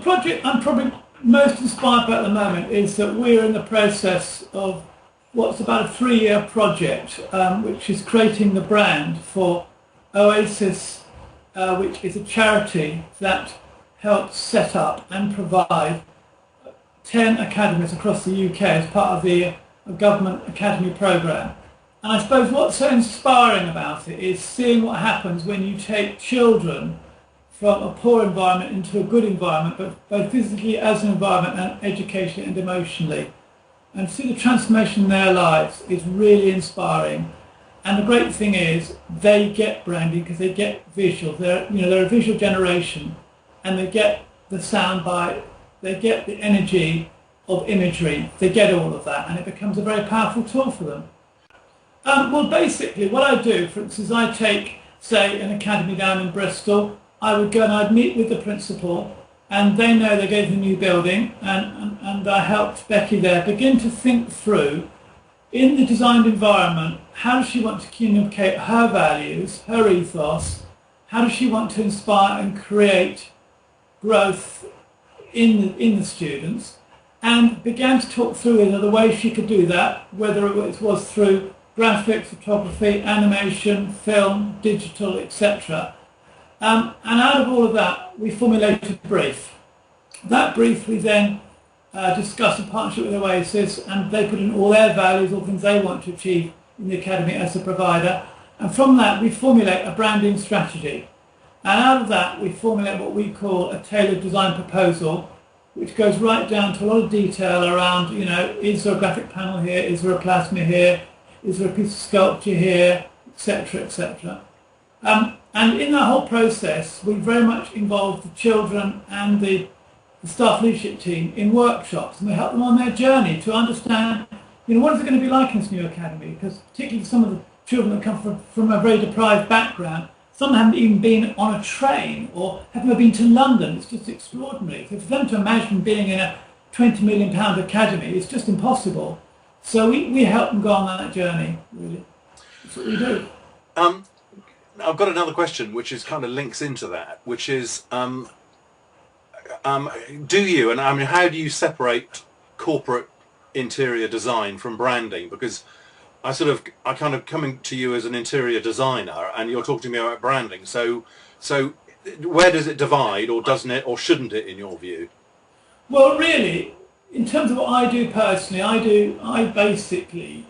project I'm probably most inspired by at the moment is that we're in the process of what's about a 3-year project, which is creating the brand for Oasis, which is a charity that helps set up and provide 10 academies across the UK as part of the government academy programme. And I suppose what's so inspiring about it is seeing what happens when you take children from a poor environment into a good environment, but both physically as an environment and educationally and emotionally. And to see the transformation in their lives is really inspiring. And the great thing is they get branding because they get visuals. They're a visual generation, and they get the soundbite, they get the energy of imagery, they get all of that, and it becomes a very powerful tool for them. Well, basically, what I do, for instance, I take, say, an academy down in Bristol. I would go and I'd meet with the principal, and they know they're going to a new building, and I helped Becky there begin to think through, in the designed environment, how does she want to communicate her values, her ethos, how does she want to inspire and create growth in the students, and began to talk through the ways she could do that, whether it was through graphics, photography, animation, film, digital, etc. And out of all of that, we formulated a brief. That brief we then discussed in partnership with Oasis, and they put in all their values, all things they want to achieve in the academy as a provider. And from that, we formulate a branding strategy. And out of that, we formulate what we call a tailored design proposal, which goes right down to a lot of detail around, is there a graphic panel here? Is there a plasma here? Is there a piece of sculpture here? Etc., etc. And in that whole process, we very much involve the children and the staff leadership team in workshops, and we help them on their journey to understand, what is it going to be like in this new academy? Because particularly some of the children that come from a very deprived background, some haven't even been on a train or have never been to London. It's just extraordinary. So for them to imagine being in a £20 million academy, it's just impossible. So we help them go on that journey, really. That's what we do. I've got another question which is kind of links into that, which is, do you, and how do you separate corporate interior design from branding? Because I kind of coming to you as an interior designer, and you're talking to me about branding. So where does it divide, or doesn't it, or shouldn't it, in your view? Well, really, in terms of what I do personally, I basically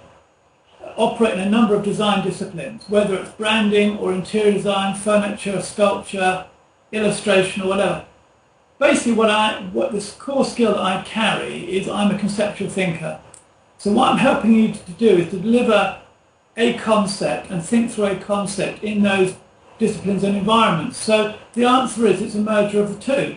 operate in a number of design disciplines, whether it's branding or interior design, furniture, sculpture, illustration, or whatever. Basically, what this core skill that I carry is I'm a conceptual thinker. So what I'm helping you to do is to deliver a concept and think through a concept in those disciplines and environments. So the answer is it's a merger of the two,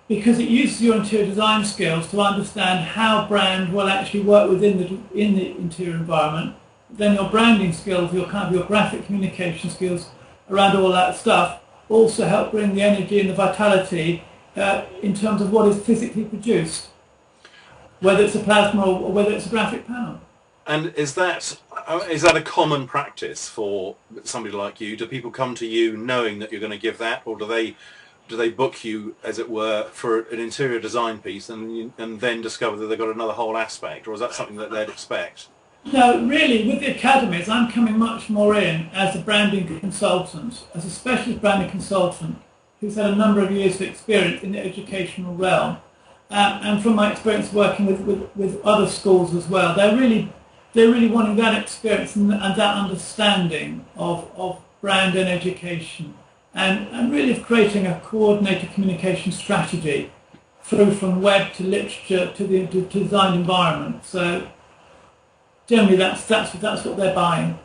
because it uses your interior design skills to understand how brand will actually work within the interior environment. Then your branding skills, your graphic communication skills around all that stuff also help bring the energy and the vitality in terms of what is physically produced, whether it's a plasma or whether it's a graphic panel. And is that a common practice for somebody like you? Do people come to you knowing that you're going to give that, or do they book you, as it were, for an interior design piece and then discover that they've got another whole aspect, or is that something that they'd expect? No, really, with the academies, I'm coming much more in as a branding consultant, as a specialist branding consultant who's had a number of years of experience in the educational realm. And from my experience working with other schools as well, they're really wanting that experience and that understanding of brand and education, and really of creating a coordinated communication strategy through from web to literature to the designed environment. So generally that's what they're buying.